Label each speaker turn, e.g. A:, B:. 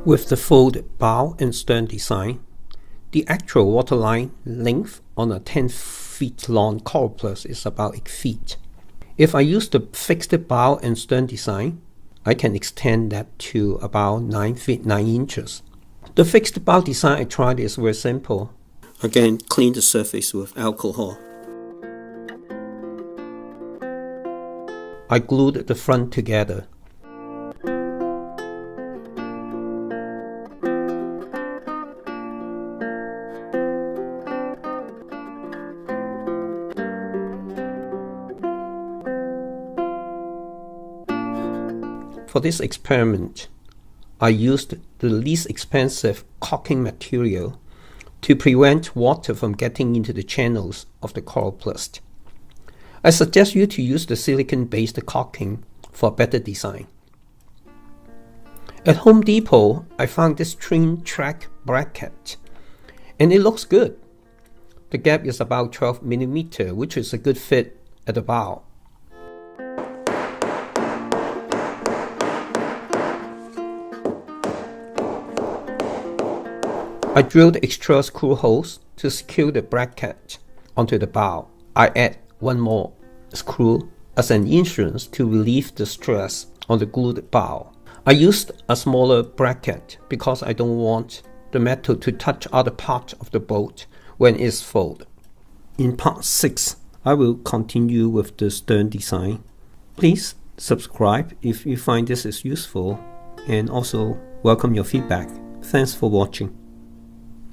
A: With the folded bow and stern design, the actual waterline length on a 10 feet long coroplast is about 8 feet. If I use the fixed bow and stern design, I can extend that to about 9 feet 9 inches. The fixed bow design I tried is very simple. Again, clean the surface with alcohol. I glued the front together. For this experiment, I used the least expensive caulking material to prevent water from getting into the channels of the coroplast. I suggest you to use the silicone-based caulking for better design. At Home Depot, I found this twin track bracket, and it looks good. The gap is about 12 mm, which is a good fit at the bow. I drilled extra screw holes to secure the bracket onto the bow. I add one more screw as an insurance to relieve the stress on the glued bow. I used a smaller bracket because I don't want the metal to touch other parts of the boat when it's folded. In part 6, I will continue with the stern design. Please subscribe if you find this is useful, and also welcome your feedback. Thanks for watching.